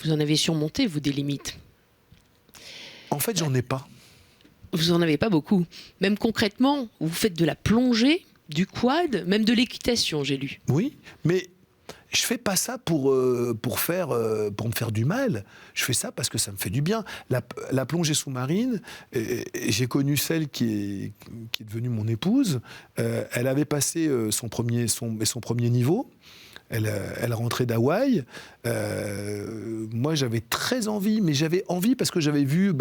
Vous en avez surmonté, vous, des limites? En fait, j'en ai pas. Vous en avez pas beaucoup. Même concrètement, vous faites de la plongée, du quad, même de l'équitation, j'ai lu. Oui, mais je fais pas ça pour me faire du mal. Je fais ça parce que ça me fait du bien. La plongée sous-marine, j'ai connu celle qui est devenue mon épouse. Elle avait passé son premier niveau. Elle rentrait d'Hawaï. Moi, j'avais très envie, mais j'avais envie parce que j'avais vu,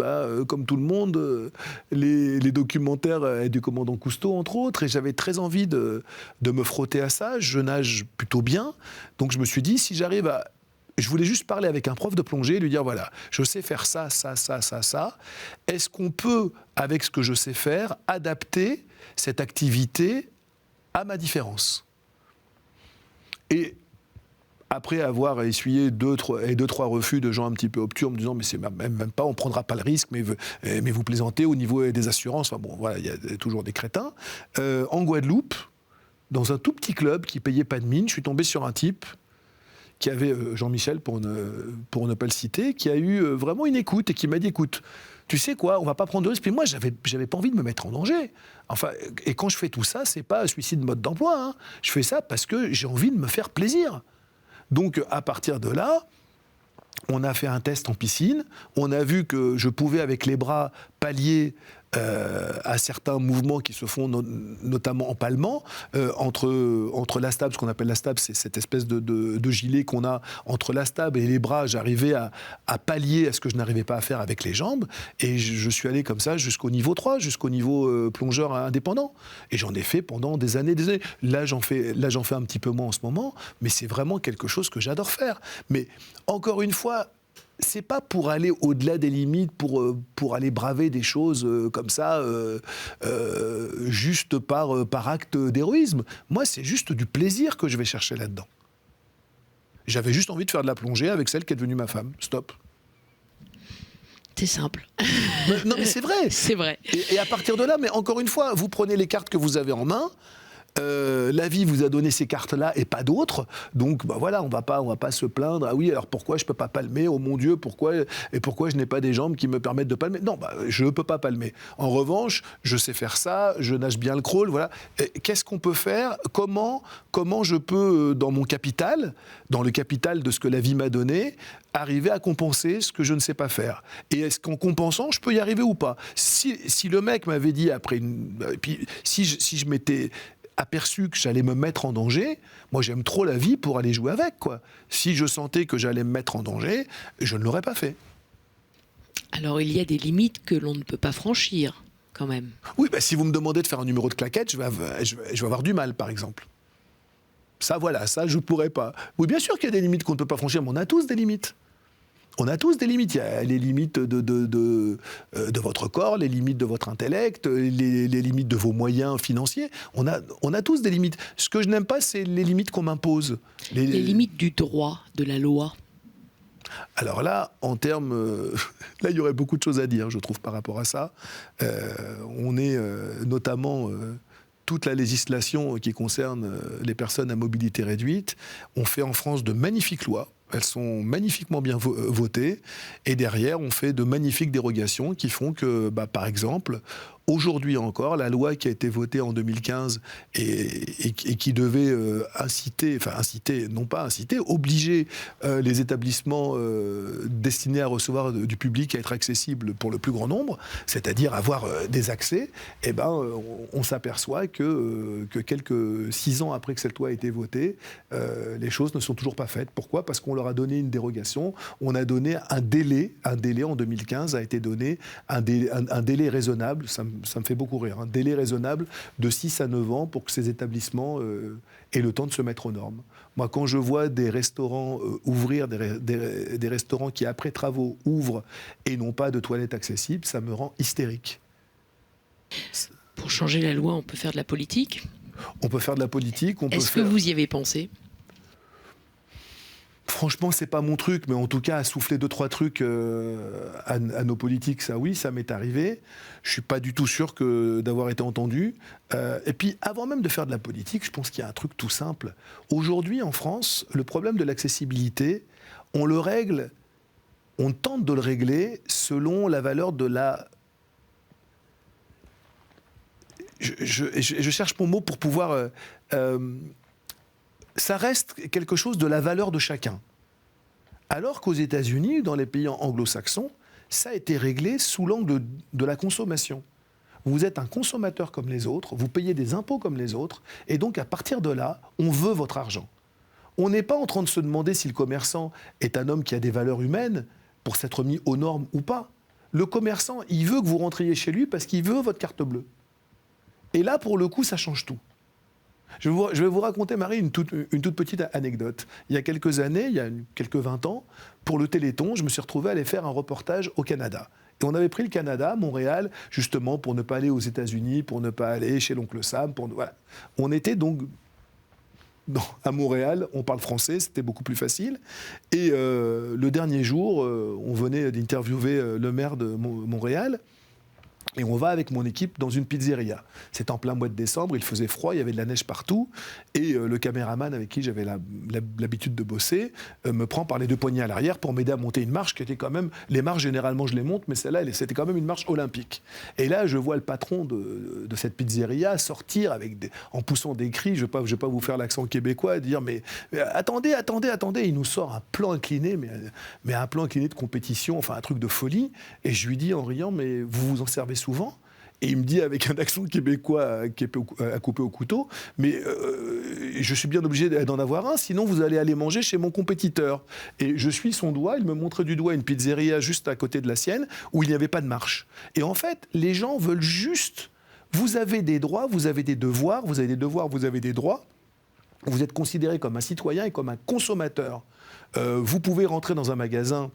comme tout le monde, les documentaires du commandant Cousteau, entre autres, et j'avais très envie de me frotter à ça. Je nage plutôt bien, donc je me suis dit, si j'arrive à... Je voulais juste parler avec un prof de plongée et lui dire, voilà, je sais faire ça, ça, ça, ça, ça. Est-ce qu'on peut, avec ce que je sais faire, adapter cette activité à ma différence ? Et après avoir essuyé deux, trois refus de gens un petit peu obtus en me disant mais c'est même pas, on prendra pas le risque, mais vous plaisantez au niveau des assurances. Enfin bon, voilà, il y a toujours des crétins. En Guadeloupe, dans un tout petit club qui payait pas de mine, je suis tombé sur un type qui avait, Jean-Michel pour ne pas le citer, qui a eu vraiment une écoute et qui m'a dit écoute, tu sais quoi, on va pas prendre de risque. Puis moi, j'avais pas envie de me mettre en danger. Enfin, et quand je fais tout ça, c'est pas un suicide mode d'emploi. Hein. Je fais ça parce que j'ai envie de me faire plaisir. Donc, à partir de là, on a fait un test en piscine. On a vu que je pouvais, avec les bras, pallier à certains mouvements qui se font notamment en palmant, entre l'astab, ce qu'on appelle l'astab, c'est cette espèce de gilet qu'on a entre l'astab et les bras. J'arrivais à pallier à ce que je n'arrivais pas à faire avec les jambes, et je suis allé comme ça jusqu'au niveau 3, jusqu'au niveau plongeur indépendant. Et j'en ai fait pendant des années, des années. Là, j'en fais un petit peu moins en ce moment, mais c'est vraiment quelque chose que j'adore faire. Mais encore une fois, c'est pas pour aller au-delà des limites, pour aller braver des choses comme ça, juste par acte d'héroïsme. Moi, c'est juste du plaisir que je vais chercher là-dedans. J'avais juste envie de faire de la plongée avec celle qui est devenue ma femme. Stop. C'est simple. Non, mais c'est vrai. C'est vrai. Et à partir de là, mais encore une fois, vous prenez les cartes que vous avez en main. La vie vous a donné ces cartes-là et pas d'autres, donc voilà, on va pas se plaindre. Ah oui, alors pourquoi je peux pas palmer ? Oh mon Dieu, pourquoi je n'ai pas des jambes qui me permettent de palmer ? Non, je ne peux pas palmer. En revanche, je sais faire ça, je nage bien le crawl, voilà. Qu'est-ce qu'on peut faire ? Comment je peux, dans mon capital, dans le capital de ce que la vie m'a donné, arriver à compenser ce que je ne sais pas faire ? Et est-ce qu'en compensant, je peux y arriver ou pas ? Si le mec m'avait dit après si je m'étais aperçu que j'allais me mettre en danger, moi j'aime trop la vie pour aller jouer avec, quoi. Si je sentais que j'allais me mettre en danger, je ne l'aurais pas fait. Alors il y a des limites que l'on ne peut pas franchir, quand même. Oui, si vous me demandez de faire un numéro de claquette, je vais avoir du mal, par exemple. Ça, je ne pourrais pas. Oui, bien sûr qu'il y a des limites qu'on ne peut pas franchir, mais on a tous des limites. On a tous des limites. Il y a les limites de votre corps, les limites de votre intellect, les limites de vos moyens financiers. On a tous des limites. Ce que je n'aime pas, c'est les limites qu'on m'impose. Les limites du droit, de la loi. Alors là, en termes... là, il y aurait beaucoup de choses à dire, je trouve, par rapport à ça. On est notamment... toute la législation qui concerne les personnes à mobilité réduite. On fait en France de magnifiques lois. Elles sont magnifiquement bien votées. Et derrière, on fait de magnifiques dérogations qui font que, par exemple, Aujourd'hui encore, la loi qui a été votée en 2015 et qui devait obliger les établissements destinés à recevoir du public à être accessibles pour le plus grand nombre, c'est-à-dire avoir des accès, on s'aperçoit que quelques 6 ans après que cette loi a été votée, les choses ne sont toujours pas faites. Pourquoi ? Parce qu'on leur a donné une dérogation, on a donné un délai en 2015 a été donné, un délai raisonnable, ça me fait beaucoup rire, un délai raisonnable de 6 à 9 ans pour que ces établissements aient le temps de se mettre aux normes. Moi, quand je vois des restaurants ouvrir, des restaurants qui, après travaux, ouvrent et n'ont pas de toilettes accessibles, ça me rend hystérique. Pour changer la loi, on peut faire de la politique ? On peut faire de la politique. Est-ce que vous y avez pensé ? Franchement, c'est pas mon truc, mais en tout cas, à souffler 2-3 trucs à nos politiques, ça oui, ça m'est arrivé. Je suis pas du tout sûr d'avoir été entendu. Et puis, avant même de faire de la politique, je pense qu'il y a un truc tout simple. Aujourd'hui, en France, le problème de l'accessibilité, on tente de le régler selon la valeur de la... Je cherche mon mot pour pouvoir... ça reste quelque chose de la valeur de chacun. Alors qu'aux États-Unis, dans les pays anglo-saxons, ça a été réglé sous l'angle de la consommation. Vous êtes un consommateur comme les autres, vous payez des impôts comme les autres, et donc à partir de là, on veut votre argent. On n'est pas en train de se demander si le commerçant est un homme qui a des valeurs humaines pour s'être mis aux normes ou pas. Le commerçant, il veut que vous rentriez chez lui parce qu'il veut votre carte bleue. Et là, pour le coup, ça change tout. Je vais vous raconter, Marie, une toute petite anecdote. Il y a quelques années, il y a quelques 20 ans, pour le Téléthon, je me suis retrouvé à aller faire un reportage au Canada. Et on avait pris le Canada, Montréal, justement pour ne pas aller aux États-Unis, pour ne pas aller chez l'oncle Sam. Voilà. On était donc à Montréal, on parle français, c'était beaucoup plus facile. Et le dernier jour, on venait d'interviewer le maire de Montréal. Et on va avec mon équipe dans une pizzeria. C'était en plein mois de décembre, il faisait froid, il y avait de la neige partout. Et le caméraman avec qui j'avais l'habitude de bosser me prend par les 2 poignets à l'arrière pour m'aider à monter une marche qui était quand même... Les marches, généralement, je les monte, mais celle-là, c'était quand même une marche olympique. Et là, je vois le patron de cette pizzeria sortir en poussant des cris. Je vais pas vous faire l'accent québécois, dire mais attendez. Il nous sort un plan incliné, mais un plan incliné de compétition, enfin un truc de folie. Et je lui dis en riant, mais vous vous en servez souvent ? Et il me dit avec un accent québécois qui est à couper au couteau, mais je suis bien obligé d'en avoir un, sinon vous allez aller manger chez mon compétiteur. Et je suis son doigt, il me montre du doigt une pizzeria juste à côté de la sienne, où il n'y avait pas de marche. Et en fait, les gens veulent juste... Vous avez des droits, vous avez des devoirs, vous avez des devoirs, vous avez des droits. Vous êtes considéré comme un citoyen et comme un consommateur. Vous pouvez rentrer dans un magasin...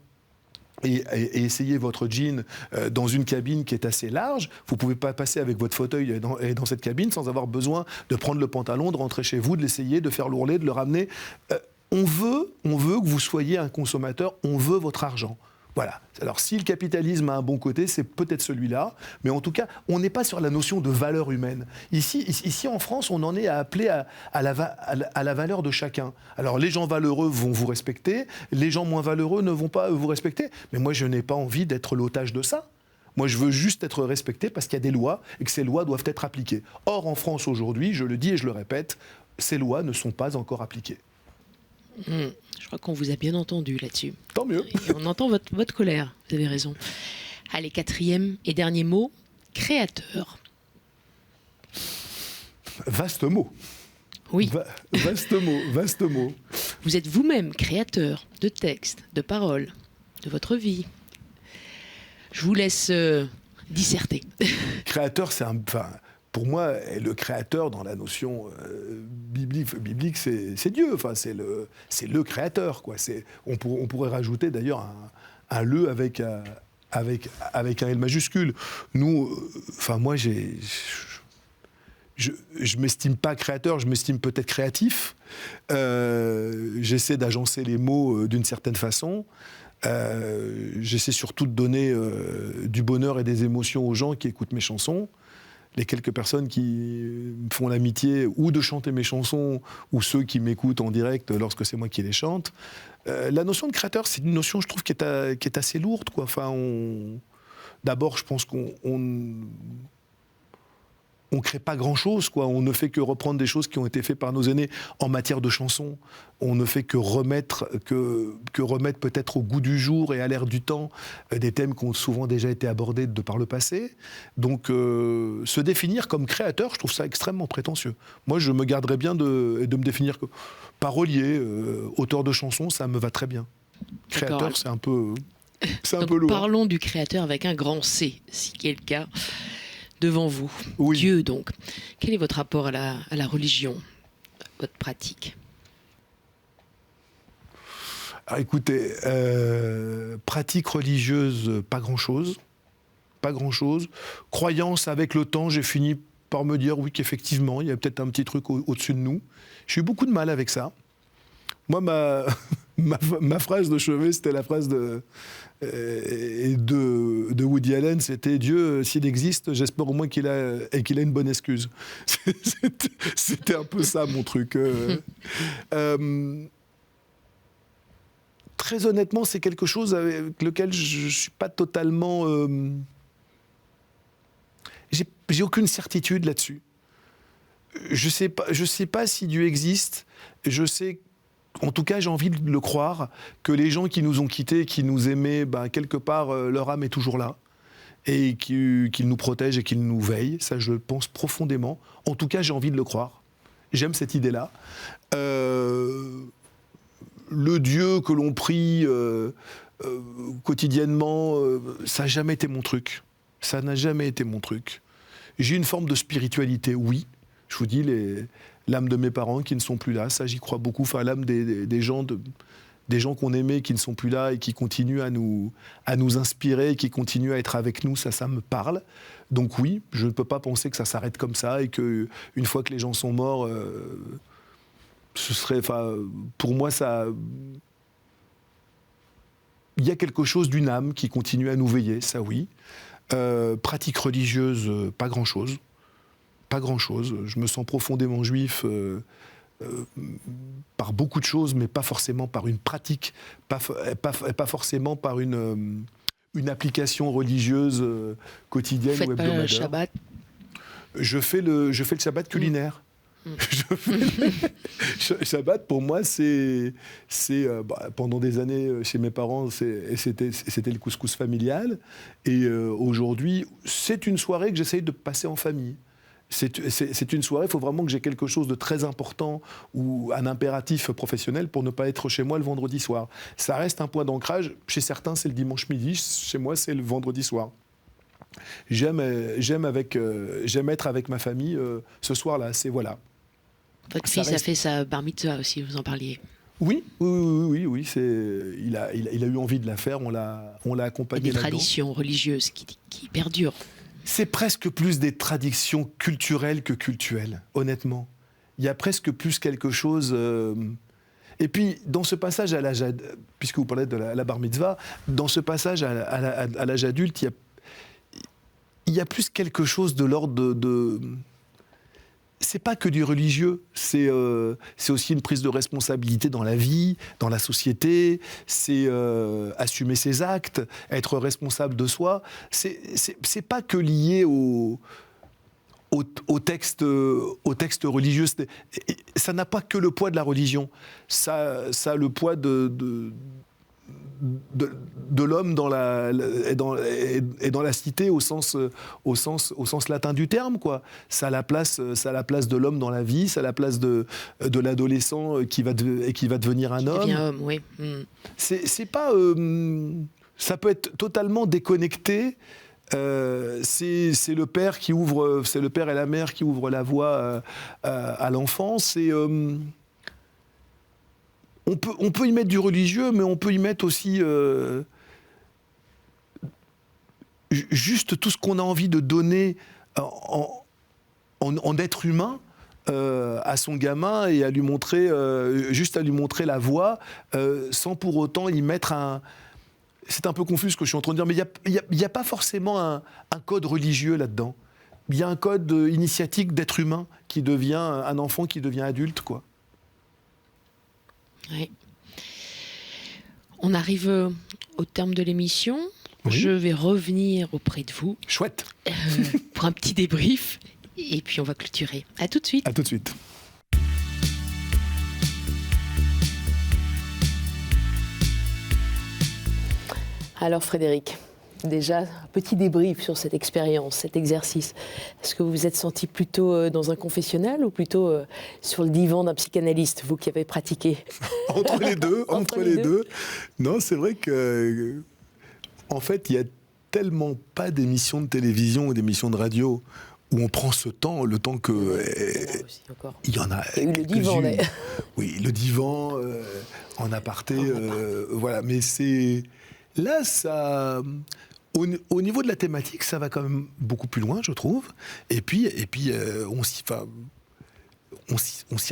Et essayer votre jean dans une cabine qui est assez large. Vous ne pouvez pas passer avec votre fauteuil dans cette cabine sans avoir besoin de prendre le pantalon, de rentrer chez vous, de l'essayer, de faire l'ourlet, de le ramener. On veut que vous soyez un consommateur, on veut votre argent. Voilà. Alors, si le capitalisme a un bon côté, c'est peut-être celui-là. Mais en tout cas, on n'est pas sur la notion de valeur humaine. Ici en France, on en est à appeler à la valeur de chacun. Alors, les gens valeureux vont vous respecter. Les gens moins valeureux ne vont pas vous respecter. Mais moi, je n'ai pas envie d'être l'otage de ça. Moi, je veux juste être respecté parce qu'il y a des lois et que ces lois doivent être appliquées. Or, en France, aujourd'hui, je le dis et je le répète, ces lois ne sont pas encore appliquées. Je crois qu'on vous a bien entendu là-dessus. Tant mieux. Et on entend votre colère, vous avez raison. Allez, 4e et dernier mot, créateur. Vaste mot. Oui. Vaste mot. Vous êtes vous-même créateur de textes, de paroles, de votre vie. Je vous laisse disserter. Créateur, pour moi, le créateur dans la notion biblique, c'est Dieu. Enfin, c'est le créateur, quoi. On pourrait rajouter d'ailleurs un le avec un L majuscule. Nous, moi, je m'estime pas créateur, je m'estime peut-être créatif. J'essaie d'agencer les mots d'une certaine façon. J'essaie surtout de donner du bonheur et des émotions aux gens qui écoutent mes chansons. Les quelques personnes qui me font l'amitié ou de chanter mes chansons ou ceux qui m'écoutent en direct lorsque c'est moi qui les chante. La notion de créateur, c'est une notion, je trouve, qui est assez lourde, quoi. Enfin, d'abord, je pense qu'on on crée pas grand-chose, quoi. On ne fait que reprendre des choses qui ont été faites par nos aînés en matière de chansons. On ne fait que remettre peut-être au goût du jour et à l'air du temps des thèmes qui ont souvent déjà été abordés de par le passé. Donc, se définir comme créateur, je trouve ça extrêmement prétentieux. Moi, je me garderais bien de me définir comme parolier, auteur de chansons, ça me va très bien. Créateur, c'est un peu lourd. Parlons du créateur avec un grand C, si quelqu'un devant vous. Oui. Dieu, donc. Quel est votre rapport à la religion, votre pratique? Alors, écoutez, pratique religieuse, pas grand-chose. Pas grand-chose. Croyance, avec le temps, j'ai fini par me dire, oui, qu'effectivement, il y a peut-être un petit truc au-dessus de nous. J'ai eu beaucoup de mal avec ça. Moi, ma phrase de chevet, c'était la phrase de Woody Allen, c'était « Dieu, s'il existe, j'espère au moins qu'il a une bonne excuse ». C'était un peu ça, mon truc. Très honnêtement, c'est quelque chose avec lequel je ne suis pas totalement... J'ai aucune certitude là-dessus. Je sais pas si Dieu existe. Je sais, en tout cas, j'ai envie de le croire, que les gens qui nous ont quittés, qui nous aimaient, quelque part, leur âme est toujours là. Et qu'ils nous protègent et qu'ils nous veillent. Ça, je le pense profondément. En tout cas, j'ai envie de le croire. J'aime cette idée-là. Le Dieu que l'on prie quotidiennement, ça n'a jamais été mon truc. Ça n'a jamais été mon truc. J'ai une forme de spiritualité, oui. Je vous dis, l'âme de mes parents qui ne sont plus là, ça j'y crois beaucoup. Enfin, l'âme des gens qu'on aimait qui ne sont plus là et qui continuent à nous inspirer, qui continuent à être avec nous, ça me parle. Donc oui, je ne peux pas penser que ça s'arrête comme ça et qu'une fois que les gens sont morts, ce serait... Pour moi, ça... Il y a quelque chose d'une âme qui continue à nous veiller, ça oui. Pratique religieuse, pas grand-chose. Pas grand-chose. Je me sens profondément juif par beaucoup de choses, mais pas forcément par une pratique, pas forcément par une application religieuse quotidienne ou hebdomadaire. Vous faites pas le Shabbat? Je fais le Shabbat culinaire. Shabbat, pour moi, c'est pendant des années chez mes parents, c'était le couscous familial. Et aujourd'hui, c'est une soirée que j'essaye de passer en famille. C'est une soirée, il faut vraiment que j'ai quelque chose de très important ou un impératif professionnel pour ne pas être chez moi le vendredi soir. Ça reste un point d'ancrage. Chez certains, c'est le dimanche midi. Chez moi, c'est le vendredi soir. J'aime être avec ma famille ce soir-là. C'est voilà. Votre fils a fait sa bar mitzvah aussi, vous en parliez. Oui. Il a eu envie de la faire. On l'a accompagné là-dedans. Des traditions religieuses qui perdurent. C'est presque plus des traditions culturelles que cultuelles, honnêtement. Il y a presque plus quelque chose... Et puis, dans ce passage à l'âge... Puisque vous parlez de la bar mitzvah, dans ce passage à l'âge adulte, il y a plus quelque chose de l'ordre de... C'est pas que du religieux, c'est aussi une prise de responsabilité dans la vie, dans la société, c'est assumer ses actes, être responsable de soi. C'est pas que lié au texte religieux. Ça n'a pas que le poids de la religion, ça a le poids de l'homme dans la cité au sens latin du terme, quoi. Ça a la place de l'homme dans la vie, ça a la place de l'adolescent qui va devenir un homme. Devient homme, oui. C'est pas ça peut être totalement déconnecté. C'est le père et la mère qui ouvrent la voie à l'enfant. On peut y mettre du religieux, mais on peut y mettre aussi juste tout ce qu'on a envie de donner en être humain à son gamin et à lui montrer la voie sans pour autant y mettre un... C'est un peu confus ce que je suis en train de dire, mais il n'y a pas forcément un code religieux là-dedans. Il y a un code initiatique d'être humain qui devient un enfant qui devient adulte, quoi. Oui. On arrive au terme de l'émission. Oui. Je vais revenir auprès de vous. Chouette. Pour un petit débrief. Et puis on va clôturer. À tout de suite. À tout de suite. Alors Frédéric, déjà, un petit débrief sur cette expérience, cet exercice. Est-ce que vous vous êtes senti plutôt dans un confessionnal ou plutôt sur le divan d'un psychanalyste, vous qui avez pratiqué? Entre les deux, entre les deux. Non, c'est vrai que, en fait, il n'y a tellement pas d'émissions de télévision ou d'émissions de radio où on prend ce temps, le temps que... il y en a. Il y a eu le divan, d'ailleurs. Oui, le divan, en aparté, voilà. Mais c'est... Là, ça... Au niveau de la thématique, ça va quand même beaucoup plus loin, je trouve. Et puis on s'y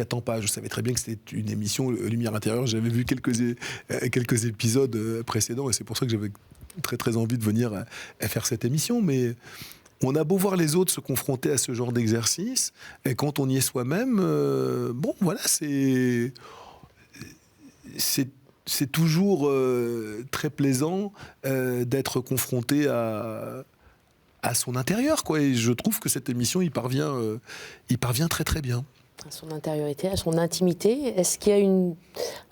attend pas. Je savais très bien que c'était une émission Lumière intérieure. J'avais vu quelques épisodes précédents et c'est pour ça que j'avais très très envie de venir à faire cette émission. Mais on a beau voir les autres se confronter à ce genre d'exercice, et quand on y est soi-même, bon, voilà, c'est toujours très plaisant d'être confronté à son intérieur, quoi. Et je trouve que cette émission y parvient très très bien. À son intériorité, à son intimité. Est-ce qu'il y a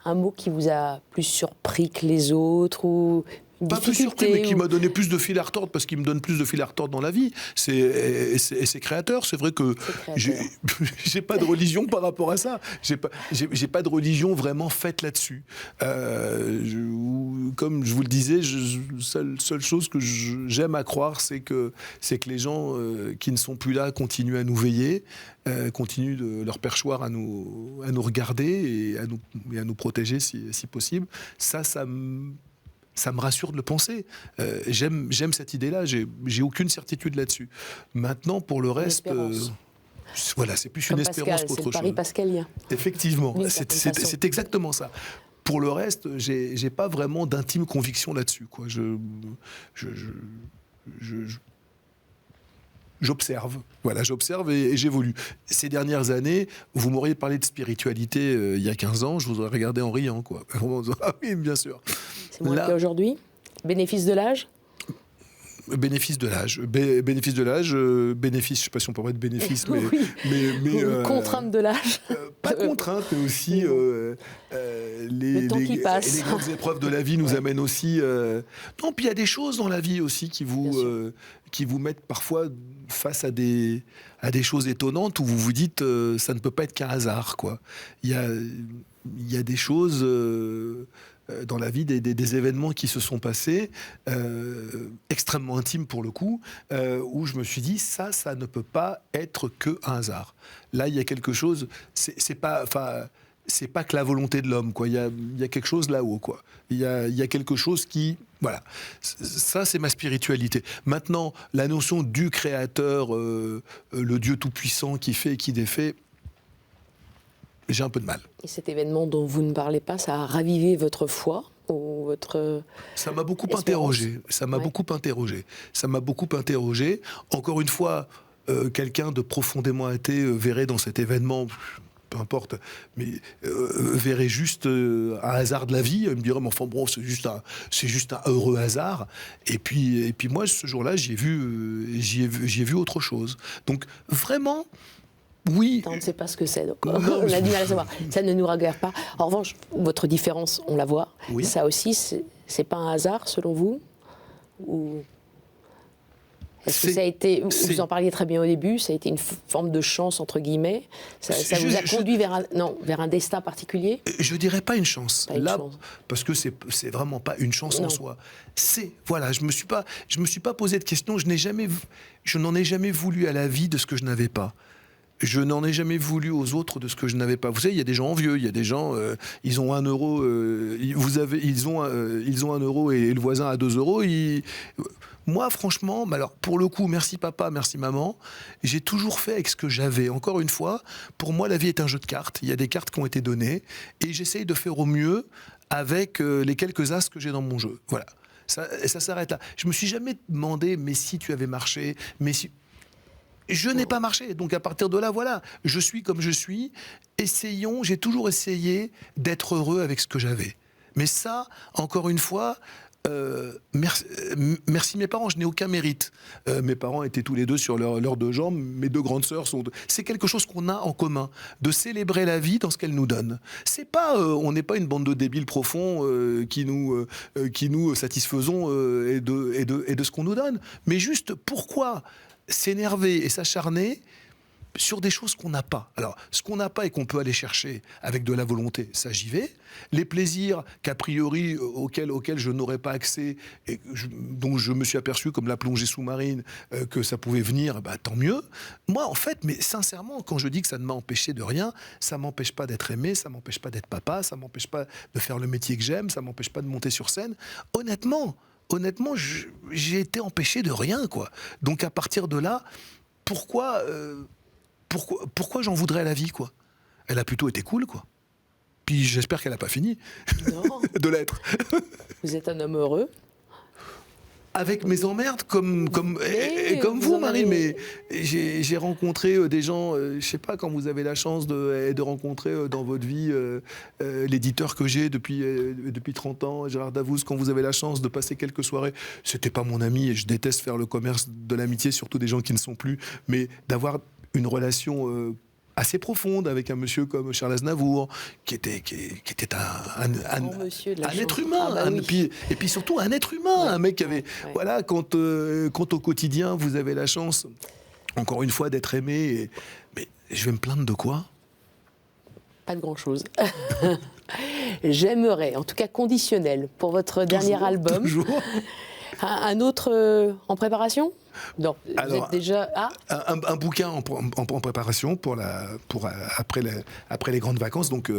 un mot qui vous a plus surpris que les autres ou pas plus surpris, mais qui m'a donné plus de fil à retordre, parce qu'il me donne plus de fil à retordre dans la vie. C'est créateur. C'est vrai que j'ai pas de religion par rapport à ça. J'ai pas de religion vraiment faite là-dessus. Comme je vous le disais, seule chose que j'aime à croire, c'est que les gens qui ne sont plus là continuent à nous veiller, continuent de leur perchoir à nous regarder et à nous protéger si possible. Ça me rassure de le penser. J'aime cette idée-là. J'ai aucune certitude là-dessus. Maintenant, pour le reste, voilà, c'est plus comme une espérance qu'autre chose. C'est le pari pascalien. Effectivement, c'est exactement ça. Pour le reste, j'ai pas vraiment d'intime conviction là-dessus, quoi. J'observe, voilà, j'observe et j'évolue. Ces dernières années, vous m'auriez parlé de spiritualité il y a 15 ans, je vous aurais regardé en riant, quoi. Ah oui, bien sûr. C'est moins le cas aujourd'hui. Bénéfice de l'âge ? Bénéfice de l'âge. Bénéfice, je ne sais pas si on peut parler de bénéfice, mais... Oui. mais contrainte de l'âge. Pas contrainte, mais aussi les grandes épreuves de la vie nous amènent aussi... Non, puis il y a des choses dans la vie aussi qui vous mettent parfois face à des choses étonnantes où vous vous dites ça ne peut pas être qu'un hasard, quoi. Il y a des choses... dans la vie, des événements qui se sont passés, extrêmement intimes pour le coup, où je me suis dit, ça ne peut pas être qu'un hasard. Là, il y a quelque chose, c'est pas que la volonté de l'homme, quoi. Il y a quelque chose là-haut, quoi. Il y a quelque chose qui... Voilà. Ça, c'est ma spiritualité. Maintenant, la notion du créateur, le Dieu tout-puissant qui fait et qui défait, j'ai un peu de mal. Et cet événement dont vous ne parlez pas, ça a ravivé votre foi ou votre... Ça m'a beaucoup interrogé. Ça m'a beaucoup interrogé. Encore une fois, quelqu'un de profondément athée verrait dans cet événement... peu importe, mais verrait juste un hasard de la vie, me dirait, mais enfin bon, c'est juste un heureux hasard. Et puis moi, ce jour-là, j'y ai vu autre chose. Donc vraiment, oui. On ne sait pas ce que c'est, donc on a du mal à savoir. Ça ne nous regarde pas. En revanche, votre différence, on la voit. Oui. Ça aussi, c'est pas un hasard, selon vous ? Ou... Est-ce que ça a été, vous en parliez très bien au début, ça a été une forme de chance, entre guillemets. Ça vous a conduit vers un destin particulier ? Je dirais pas une chance. Parce que c'est vraiment pas une chance en soi. Voilà, je me suis pas posé de questions, je n'en ai jamais voulu à la vie de ce que je n'avais pas. Je n'en ai jamais voulu aux autres de ce que je n'avais pas. Vous savez, il y a des gens envieux, il y a des gens, ils ont 1 euro, ils ont 1 euro et le voisin a 2 euros. Moi, franchement, alors pour le coup, merci papa, merci maman, j'ai toujours fait avec ce que j'avais. Encore une fois, pour moi, la vie est un jeu de cartes. Il y a des cartes qui ont été données et j'essaye de faire au mieux avec les quelques as que j'ai dans mon jeu. Voilà. Ça s'arrête là. Je me suis jamais demandé, mais si tu avais marché, mais si... Je n'ai pas marché, donc à partir de là, voilà, je suis comme je suis. J'ai toujours essayé d'être heureux avec ce que j'avais. Mais ça, encore une fois, merci mes parents, je n'ai aucun mérite. Mes parents étaient tous les deux sur leurs deux jambes, mes deux grandes sœurs sont... C'est quelque chose qu'on a en commun, de célébrer la vie dans ce qu'elle nous donne. C'est pas, on n'est pas une bande de débiles profonds qui nous satisfaisons et de ce qu'on nous donne. Mais juste, pourquoi s'énerver et s'acharner sur des choses qu'on n'a pas. Alors, ce qu'on n'a pas et qu'on peut aller chercher avec de la volonté, ça j'y vais. Les plaisirs qu'a priori auxquels je n'aurais pas accès et dont je me suis aperçu, comme la plongée sous-marine, que ça pouvait venir, tant mieux. Moi, en fait, mais sincèrement, quand je dis que ça ne m'a empêché de rien, ça m'empêche pas d'être aimé, ça m'empêche pas d'être papa, ça m'empêche pas de faire le métier que j'aime, ça m'empêche pas de monter sur scène. Honnêtement, j'ai été empêché de rien, quoi. Donc à partir de là, pourquoi j'en voudrais à la vie, quoi? Elle a plutôt été cool, quoi. Puis j'espère qu'elle n'a pas fini de l'être. Vous êtes un homme heureux? Avec mes emmerdes, comme vous, Marie, mais j'ai rencontré des gens, je sais pas, quand vous avez la chance de rencontrer dans votre vie l'éditeur que j'ai depuis 30 ans, Gérard Davoust, quand vous avez la chance de passer quelques soirées, c'était pas mon ami, et je déteste faire le commerce de l'amitié, surtout des gens qui ne sont plus, mais d'avoir une relation assez profonde avec un monsieur comme Charles Aznavour, qui était un être humain, et puis surtout un être humain, un mec qui avait... Voilà, quand au quotidien, vous avez la chance, encore une fois, d'être aimé, mais je vais me plaindre de quoi? Pas de grand-chose. J'aimerais, en tout cas conditionnel, pour votre dernier album. Toujours. Un autre en préparation? Non, alors, vous êtes déjà... un bouquin en préparation après les grandes vacances, donc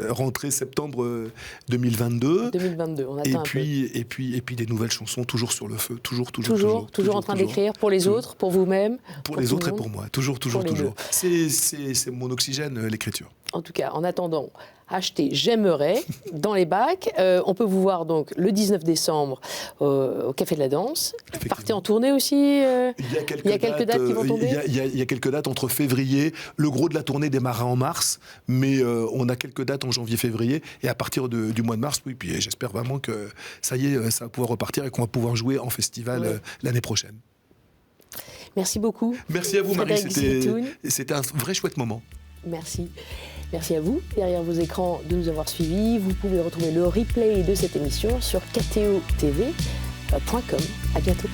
rentrée septembre 2022. 2022, on attend et puis des nouvelles chansons, toujours sur le feu, toujours en train d'écrire pour les autres, pour vous-même, pour les autres et pour moi, toujours. C'est mon oxygène, l'écriture. En tout cas, en attendant, achetez J'aimerais dans les bacs. On peut vous voir donc le 19 décembre au Café de la Danse. Partez en tournée aussi. Il y a quelques dates qui vont tomber. Il y a quelques dates entre février. Le gros de la tournée démarra en mars, mais on a quelques dates en janvier-février. Et à partir du mois de mars, oui. Puis j'espère vraiment que ça y est, ça va pouvoir repartir et qu'on va pouvoir jouer en festival l'année prochaine. Merci beaucoup. Merci à vous, Marie. C'était un vrai chouette moment. Merci. Merci à vous, derrière vos écrans, de nous avoir suivis. Vous pouvez retrouver le replay de cette émission sur ktotv.com. À bientôt.